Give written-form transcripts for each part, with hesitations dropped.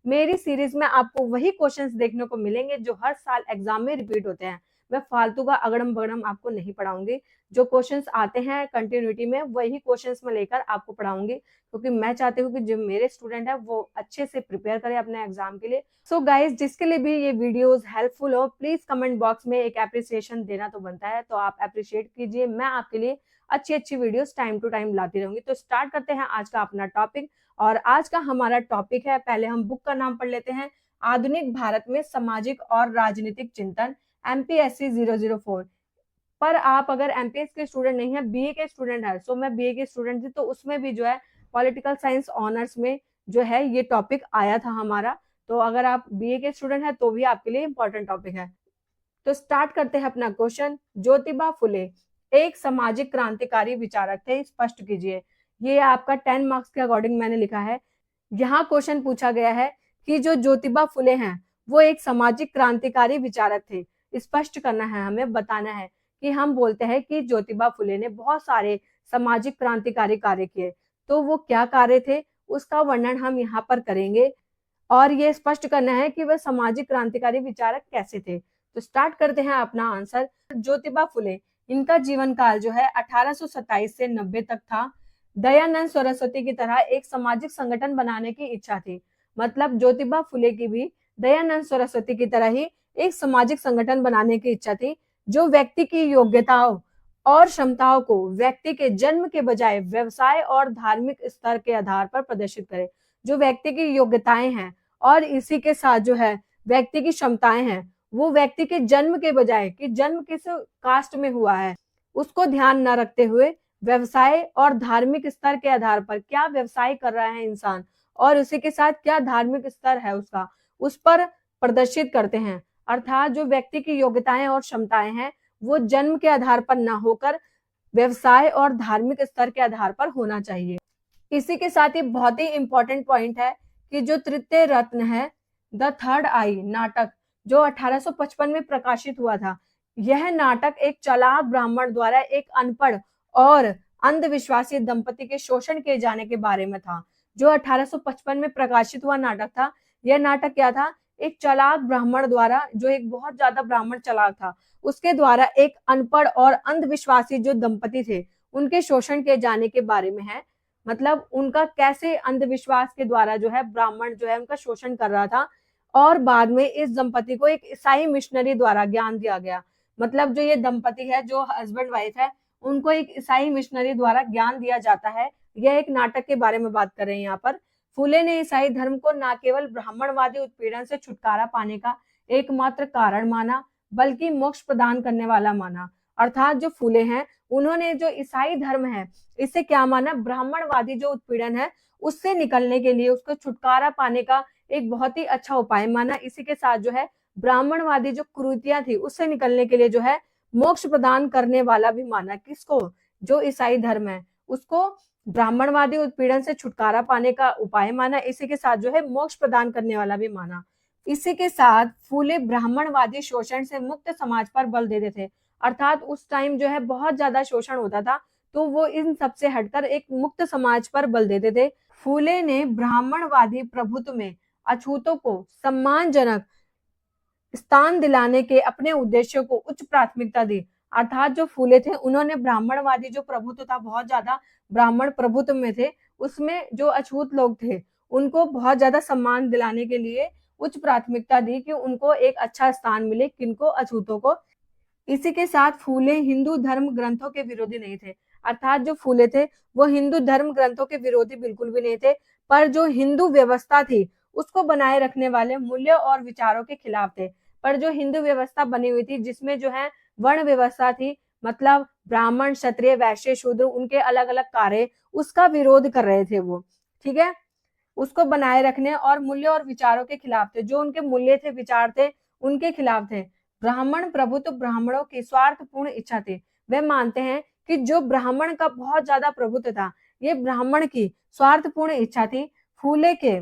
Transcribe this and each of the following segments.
मेरी सीरीज में आपको वही क्वेश्चंस देखने को मिलेंगे जो हर साल एग्जाम में रिपीट होते हैं। मैं फालतू का अगड़म बगड़म आपको नहीं पढ़ाऊंगी। जो क्वेश्चंस आते हैं कंटिन्यूटी में वही क्वेश्चंस में लेकर आपको पढ़ाऊंगी, क्योंकि मैं चाहती हूँ कि जो मेरे स्टूडेंट है वो अच्छे से प्रिपेयर करें अपने एग्जाम के लिए। सो गाइज, जिसके लिए भी ये वीडियोस हेल्पफुल हो, प्लीज कमेंट बॉक्स में एक एप्रिसिएशन देना तो बनता है, तो आप अप्रिशिएट कीजिए। मैं आपके लिए अच्छी अच्छी वीडियोस टाइम टू टाइम लाती रहूंगी। तो स्टार्ट करते हैं आज का अपना टॉपिक। और आज का हमारा टॉपिक है, पहले हम बुक का नाम पढ़ लेते हैं, आधुनिक भारत में सामाजिक और राजनीतिक चिंतन, एमपीएससी 004। पर आप अगर एमपीएस के स्टूडेंट नहीं है, बीए के स्टूडेंट है, सो मैं बीए के स्टूडेंट थी, तो उसमें भी जो है पॉलिटिकल साइंस ऑनर्स में जो है ये टॉपिक आया था हमारा। तो अगर आप बीए के स्टूडेंट है तो भी आपके लिए इंपॉर्टेंट टॉपिक है। तो स्टार्ट करते हैं अपना क्वेश्चन। ज्योतिबा फुले एक सामाजिक क्रांतिकारी विचारक थे, स्पष्ट कीजिए। ये आपका 10 मार्क्स के अकॉर्डिंग मैंने लिखा है। यहाँ क्वेश्चन पूछा गया है कि जो ज्योतिबा फुले हैं वो एक सामाजिक क्रांतिकारी विचारक थे। स्पष्ट करना है, हमें बताना है कि हम बोलते हैं कि ज्योतिबा फुले ने बहुत सारे सामाजिक क्रांतिकारी कार्य किए, तो वो क्या कार्य थे उसका वर्णन हम यहाँ पर करेंगे। और ये स्पष्ट करना है कि वह सामाजिक क्रांतिकारी विचारक कैसे थे। तो स्टार्ट करते हैं अपना आंसर। ज्योतिबा फुले, इनका जीवन काल जो है 1827 से 90 तक था। दयानंद सरस्वती की तरह एक सामाजिक संगठन बनाने की इच्छा थी। मतलब ज्योतिबा फुले की भी दयानंद सरस्वती की तरह ही एक सामाजिक संगठन बनाने की इच्छा थी, जो व्यक्ति की योग्यताओं और क्षमताओं को व्यक्ति के जन्म के बजाय व्यवसाय और धार्मिक स्तर के आधार पर प्रदर्शित करे। जो व्यक्ति की योग्यताएं हैं और इसी के साथ जो है व्यक्ति की क्षमताएं हैं, वो व्यक्ति के जन्म के बजाय कि जन्म किस कास्ट में हुआ है उसको ध्यान न रखते हुए व्यवसाय और धार्मिक स्तर के आधार पर क्या व्यवसाय कर रहा है इंसान और उसी के साथ क्या धार्मिक स्तर है उसका, उस पर प्रदर्शित करते हैं। अर्थात जो व्यक्ति की योग्यताएं और क्षमताएं हैं वो जन्म के आधार पर न होकर व्यवसाय और धार्मिक स्तर के आधार पर होना चाहिए। इसी के साथ ही बहुत ही इंपॉर्टेंट पॉइंट है कि जो तृतीय रत्न है, द थर्ड आई नाटक, जो 1855 में प्रकाशित हुआ था, यह नाटक एक चालाक ब्राह्मण द्वारा एक अनपढ़ और अंधविश्वासी दंपति के शोषण किए जाने के बारे में था। जो 1855 में प्रकाशित हुआ नाटक था, यह नाटक क्या था, एक चालाक ब्राह्मण द्वारा, जो एक बहुत ज्यादा ब्राह्मण चालाक था, उसके द्वारा एक अनपढ़ और अंधविश्वासी जो दंपति थे उनके शोषण किए जाने के बारे में है। मतलब उनका कैसे अंधविश्वास के द्वारा जो है ब्राह्मण जो है उनका शोषण कर रहा था, और बाद में इस दंपति को एक ईसाई मिशनरी द्वारा ज्ञान दिया गया। मतलब जो ये दंपति है, जो हस्बैंड वाइफ है, उनको एक ईसाई मिशनरी द्वारा ज्ञान दिया जाता है। यह एक नाटक के बारे में बात कर रहे हैं यहाँ पर। फूले ने ईसाई धर्म को न केवल ब्राह्मणवादी उत्पीड़न से छुटकारा पाने का एकमात्र कारण माना, बल्कि मोक्ष प्रदान करने वाला माना। अर्थात जो फूले हैं उन्होंने जो ईसाई धर्म है इससे क्या माना, ब्राह्मणवादी जो उत्पीड़न है उससे निकलने के लिए, उसको छुटकारा पाने का एक बहुत ही अच्छा उपाय माना। इसी के साथ जो है ब्राह्मणवादी जो कुरीतियां थी उससे निकलने के लिए जो है मोक्ष प्रदान करने वाला भी माना। किसको, जो ईसाई धर्म है उसको ब्राह्मणवादी उत्पीड़न से छुटकारा पाने का उपाय माना। इसी के साथ जो है मोक्ष प्रदान करने वाला भी माना। इसी के साथ फूले ब्राह्मणवादी शोषण से मुक्त समाज पर बल देते थे। अर्थात उस टाइम जो है बहुत ज्यादा शोषण होता था, तो वो इन सब से हटकर एक मुक्त समाज पर बल देते थे। फूले ने ब्राह्मणवादी प्रभुत्व में अछूतों को सम्मानजनक स्थान दिलाने के अपने उद्देश्यों को उच्च प्राथमिकता दी। अर्थात जो फूले थे उन्होंने ब्राह्मणवादी जो प्रभुत्व था, बहुत ज्यादा ब्राह्मण प्रभुत्व में थे, उसमें जो अछूत लोग थे उनको बहुत ज्यादा सम्मान दिलाने के लिए उच्च प्राथमिकता दी कि उनको एक अच्छा स्थान मिले, किनको, अछूतों को। इसी के साथ फूले हिंदू धर्म ग्रंथों के विरोधी नहीं थे। अर्थात जो फूले थे वो हिंदू धर्म ग्रंथों के विरोधी बिल्कुल भी नहीं थे, पर जो हिंदू व्यवस्था थी उसको बनाए रखने वाले मूल्यों और विचारों के खिलाफ थे। पर जो हिंदू व्यवस्था बनी हुई थी जिसमें जो है वर्ण व्यवस्था थी, मतलब ब्राह्मण, क्षत्रिय, वैश्य, शूद्र, उनके अलग अलग कार्य, उसका विरोध कर रहे थे वो। ठीक है, उसको बनाए रखने और मूल्यों और विचारों के खिलाफ थे। जो उनके मूल्य थे, विचार थे, उनके खिलाफ थे। ब्राह्मण प्रभुत्व ब्राह्मणों की स्वार्थपूर्ण इच्छा थी। वे मानते हैं कि जो ब्राह्मण का बहुत ज्यादा प्रभुत्व था, ये ब्राह्मण की स्वार्थपूर्ण इच्छा थी। फूले के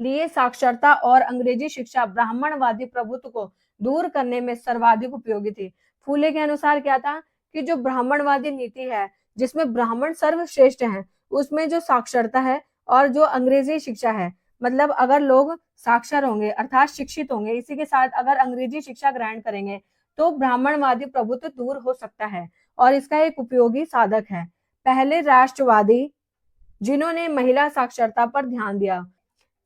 लिए साक्षरता और अंग्रेजी शिक्षा ब्राह्मणवादी प्रभुत्व को दूर करने में सर्वाधिक उपयोगी थी। फूले के अनुसार क्या था कि जो ब्राह्मणवादी नीति है जिसमें ब्राह्मण सर्वश्रेष्ठ हैं, उसमें जो साक्षरता है और जो अंग्रेजी शिक्षा है, मतलब अगर लोग साक्षर होंगे अर्थात शिक्षित होंगे, इसी के साथ अगर अंग्रेजी शिक्षा ग्रहण करेंगे तो ब्राह्मणवादी प्रभुत्व दूर हो सकता है और इसका एक उपयोगी साधक है। पहले राष्ट्रवादी जिन्होंने महिला साक्षरता पर ध्यान दिया।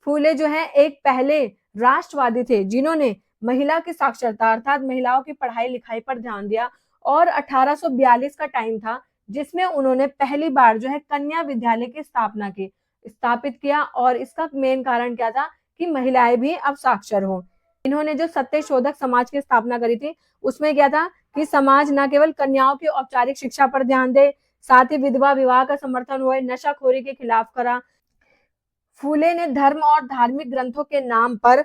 फूले जो है एक पहले राष्ट्रवादी थे जिन्होंने महिला की साक्षरता अर्थात महिलाओं की पढ़ाई लिखाई पर ध्यान दिया और 1842 का टाइम था जिसमें उन्होंने पहली बार जो है कन्या विद्यालय की स्थापित किया और इसका मेन कारण क्या था कि महिलाएं भी अब साक्षर हो। इन्होंने जो सत्यशोधक समाज की स्थापना करी थी उसमें क्या था कि समाज न केवल कन्याओं की औपचारिक शिक्षा पर ध्यान दे, साथ ही विधवा विवाह का समर्थन हुए, नशाखोरी के खिलाफ करा। फूले ने धर्म और धार्मिक ग्रंथों के नाम पर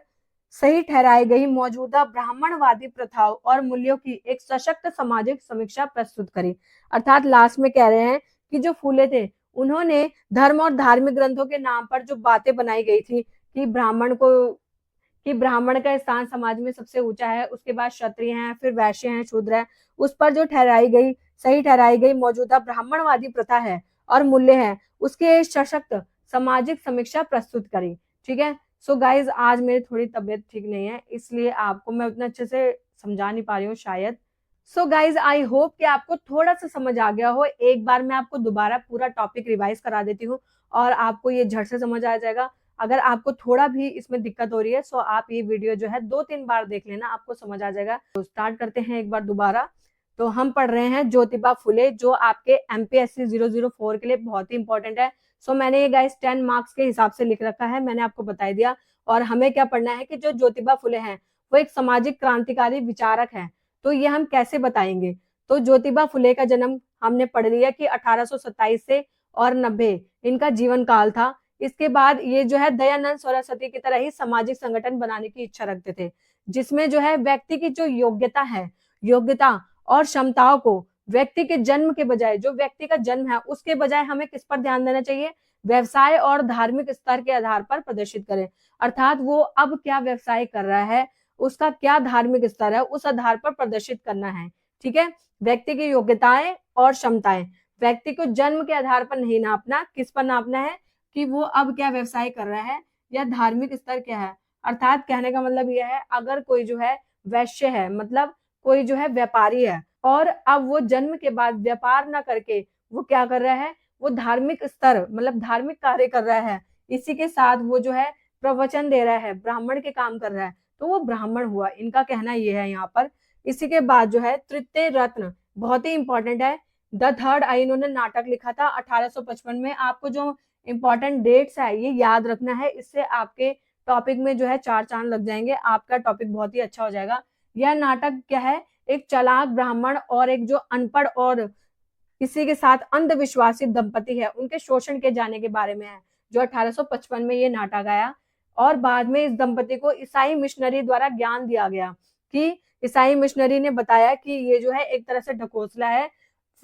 सही ठहराई गई मौजूदा ब्राह्मणवादी प्रथाओं और मूल्यों की एक सशक्त सामाजिक समीक्षा प्रस्तुत करी। अर्थात लास्ट में कह रहे हैं कि जो फूले थे उन्होंने धर्म और धार्मिक ग्रंथों के नाम पर जो बातें बनाई गई थी कि ब्राह्मण का स्थान समाज में सबसे ऊंचा है, उसके बाद क्षत्रिय हैं, फिर वैश्य हैं, शूद्र है, उस पर जो सही ठहराई गई मौजूदा ब्राह्मणवादी प्रथा है और मूल्य है उसके सशक्त सामाजिक समीक्षा प्रस्तुत करी। ठीक है। सो गाइज आज मेरी थोड़ी तबीयत ठीक नहीं है इसलिए आपको मैं उतना अच्छे से समझा नहीं पा रही हूँ शायद। सो गाइज आई होप कि आपको थोड़ा सा समझ आ गया हो। एक बार मैं आपको दोबारा पूरा टॉपिक रिवाइज करा देती हूँ और आपको ये झट से समझ आ जाएगा। अगर आपको थोड़ा भी इसमें दिक्कत हो रही है सो आप ये वीडियो जो है 2-3 बार देख लेना, आपको समझ आ जाएगा। तो स्टार्ट करते हैं एक बार दोबारा। तो हम पढ़ रहे हैं ज्योतिबा फुले जो आपके एमपीएससी 004 के लिए बहुत ही इंपॉर्टेंट है। सो मैंने ये गाइस 10 मार्क्स के हिसाब से लिख रखा है, मैंने आपको बता दिया। और हमें क्या पढ़ना है कि जो ज्योतिबा फुले हैं वो एक सामाजिक क्रांतिकारी विचारक हैं। तो ये हम कैसे बताएंगे? तो ज्योतिबा फुले का जन्म हमने पढ़ लिया कि 1827 से और 90 इनका जीवन काल था। इसके बाद ये जो है दयानंद सरस्वती की तरह ही सामाजिक संगठन बनाने की इच्छा रखते थे जिसमें जो है व्यक्ति की जो योग्यता और क्षमताओं को व्यक्ति के जन्म के बजाय, जो व्यक्ति का जन्म है उसके बजाय हमें किस पर ध्यान देना चाहिए? व्यवसाय और धार्मिक स्तर के आधार पर प्रदर्शित करें। अर्थात वो अब क्या व्यवसाय कर रहा है, उसका क्या धार्मिक स्तर है, उस आधार पर प्रदर्शित करना है। ठीक है। व्यक्ति की योग्यताएं और क्षमताएं व्यक्ति को जन्म के आधार पर नहीं नापना, किस पर नापना है कि वो अब क्या व्यवसाय कर रहा है या धार्मिक स्तर क्या है। अर्थात कहने का मतलब यह है अगर कोई जो है वैश्य है, मतलब कोई जो है व्यापारी है और अब वो जन्म के बाद व्यापार ना करके वो क्या कर रहा है, वो धार्मिक स्तर मतलब धार्मिक कार्य कर रहा है, इसी के साथ वो जो है प्रवचन दे रहा है, ब्राह्मण के काम कर रहा है, तो वो ब्राह्मण हुआ। इनका कहना ये है यहाँ पर। इसी के बाद जो है तृतीय रत्न बहुत ही इंपॉर्टेंट है, द थर्ड आई, इन्होंने नाटक लिखा था 1855 में। आपको जो इंपॉर्टेंट डेट्स है ये याद रखना है, इससे आपके टॉपिक में जो है 4 चांद लग जाएंगे, आपका टॉपिक बहुत ही अच्छा हो जाएगा। यह नाटक क्या है? एक चालाक ब्राह्मण और एक जो अनपढ़ और इसी के साथ अंधविश्वासी दंपति है उनके शोषण के जाने के बारे में है, जो 1855 में ये नाटक आया। और बाद में इस दंपति को ईसाई मिशनरी द्वारा ज्ञान दिया गया कि ईसाई मिशनरी ने बताया कि ये जो है एक तरह से ढकोसला है।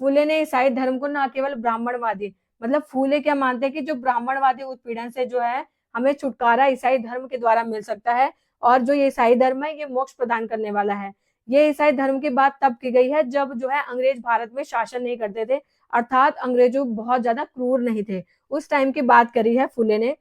फूले ने ईसाई धर्म को न केवल ब्राह्मणवादी, मतलब फूले क्या मानते हैं कि जो ब्राह्मणवादी उत्पीड़न से जो है हमें छुटकारा ईसाई धर्म के द्वारा मिल सकता है और जो ये ईसाई धर्म है ये मोक्ष प्रदान करने वाला है। ये ईसाई धर्म की बात तब की गई है जब जो है अंग्रेज भारत में शासन नहीं करते थे, अर्थात अंग्रेजों बहुत ज्यादा क्रूर नहीं थे, उस टाइम की बात करी है फूले ने।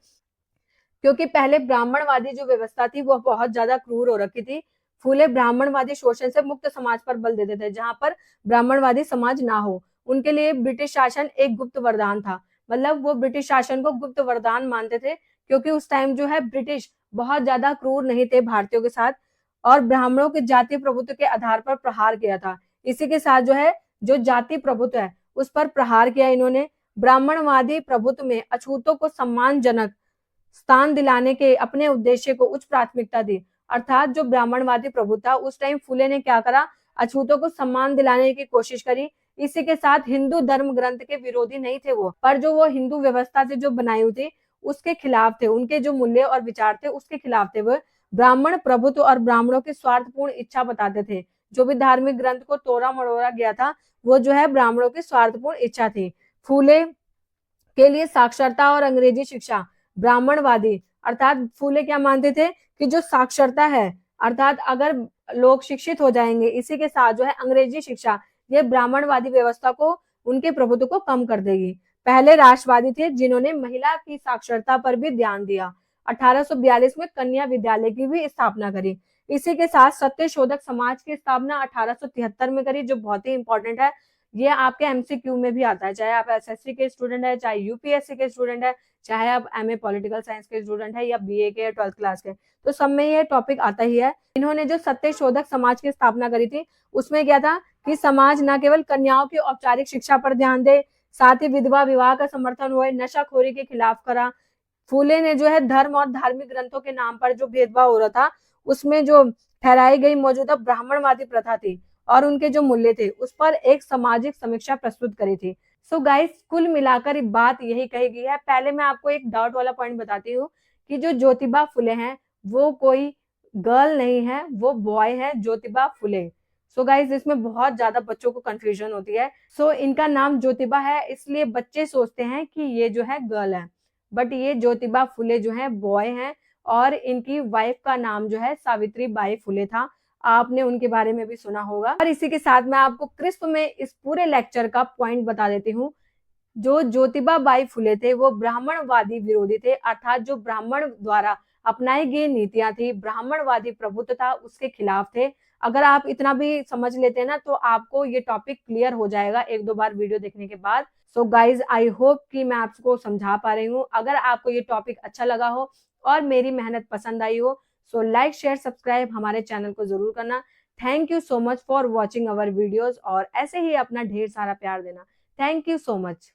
क्योंकि पहले ब्राह्मणवादी जो व्यवस्था थी वो बहुत ज्यादा क्रूर हो रखी थी। फूले ब्राह्मणवादी शोषण से मुक्त समाज पर बल देते थे, जहां पर ब्राह्मणवादी समाज ना हो। उनके लिए ब्रिटिश शासन एक गुप्त वरदान था, मतलब वो ब्रिटिश शासन को गुप्त वरदान मानते थे क्योंकि उस टाइम जो है ब्रिटिश बहुत ज्यादा क्रूर नहीं थे भारतीयों के साथ और ब्राह्मणों के जातीय प्रभुत्व के आधार पर प्रहार किया था। इसी के साथ जो है जो जाति प्रभुत्व है उस पर प्रहार किया इन्होंने। ब्राह्मणवादी प्रभुत्व में अछूतों को सम्मानजनक स्थान दिलाने के अपने उद्देश्य को उच्च प्राथमिकता दी। अर्थात जो ब्राह्मणवादी प्रभु था उस टाइम फूले ने क्या करा, अछूतों को सम्मान दिलाने की कोशिश करी। इसी के साथ हिंदू धर्म ग्रंथ के विरोधी नहीं थे वो, पर जो वो हिंदू व्यवस्था से जो बनाई हुई थी उसके खिलाफ थे, उनके जो मूल्य और विचार थे उसके खिलाफ थे। वो ब्राह्मण प्रभुत्व और ब्राह्मणों की स्वार्थपूर्ण इच्छा बताते थे। जो भी धार्मिक ग्रंथ को तोड़ा मरोड़ा गया था वो जो है ब्राह्मणों की स्वार्थपूर्ण इच्छा थी। फूले के लिए साक्षरता और अंग्रेजी शिक्षा ब्राह्मणवादी, अर्थात फूले क्या मानते थे कि जो साक्षरता है अर्थात अगर लोग शिक्षित हो जाएंगे, इसी के साथ जो है अंग्रेजी शिक्षा ये ब्राह्मणवादी व्यवस्था को, उनके प्रभुत्व को कम कर देगी। पहले राष्ट्रवादी थे जिन्होंने महिला की साक्षरता पर भी ध्यान दिया, 1842 में कन्या विद्यालय की भी स्थापना करी। इसी के साथ सत्यशोधक समाज की स्थापना 1873 में करी, जो बहुत ही इंपॉर्टेंट है। ये आपके एमसीक्यू में भी आता है, चाहे आप एसएससी के स्टूडेंट है, चाहे यूपीएससी के स्टूडेंट है, चाहे आप एमए पॉलिटिकल साइंस के स्टूडेंट है या बीए के या 12th क्लास के, तो सब में ये टॉपिक आता ही है। इन्होंने जो सत्यशोधक समाज की स्थापना करी थी, उसमें क्या था कि समाज न केवल कन्याओं की औपचारिक शिक्षा पर ध्यान दे, साथ ही विधवा विवाह का समर्थन हुए, नशाखोरी के खिलाफ करा। फूले ने जो है धर्म और धार्मिक ग्रंथों के नाम पर जो भेदभाव हो रहा था, उसमें जो ठहराई गई मौजूदा ब्राह्मणवादी प्रथा थी और उनके जो मूल्य थे, उस पर एक सामाजिक समीक्षा प्रस्तुत करी थी। सो गाइस, कुल मिलाकर बात यही कही गई है। पहले मैं आपको एक डाउट वाला पॉइंट बताती हूँ कि जो ज्योतिबा फुले हैं, वो कोई गर्ल नहीं है, वो बॉय है, ज्योतिबा फुले। सो गाइस, इसमें बहुत ज्यादा बच्चों को कंफ्यूजन होती है। सो इनका नाम ज्योतिबा है, इसलिए बच्चे सोचते हैं कि ये जो है गर्ल है, बट ये ज्योतिबा फुले जो है बॉय हैं और इनकी वाइफ का नाम जो है सावित्री बाई फुले था। आपने उनके बारे में भी सुना होगा। और इसी के साथ मैं आपको क्रिस्प में इस पूरे लेक्चर का पॉइंट बता देती हूँ। जो ज्योतिबा बाई फुले थे, वो ब्राह्मणवादी विरोधी थे, अर्थात जो ब्राह्मण द्वारा अपनाई गई नीतियां थी, ब्राह्मणवादी प्रभुत्व था, उसके खिलाफ थे। अगर आप इतना भी समझ लेते हैं ना, तो आपको ये टॉपिक क्लियर हो जाएगा एक दो बार वीडियो देखने के बाद। सो गाइज, आई होप कि मैं आपको समझा पा रही हूँ। अगर आपको ये टॉपिक अच्छा लगा हो और मेरी मेहनत पसंद आई हो, सो लाइक शेयर सब्सक्राइब हमारे चैनल को जरूर करना। Thank you so much for watching our videos, और ऐसे ही अपना ढेर सारा प्यार देना। Thank you so much.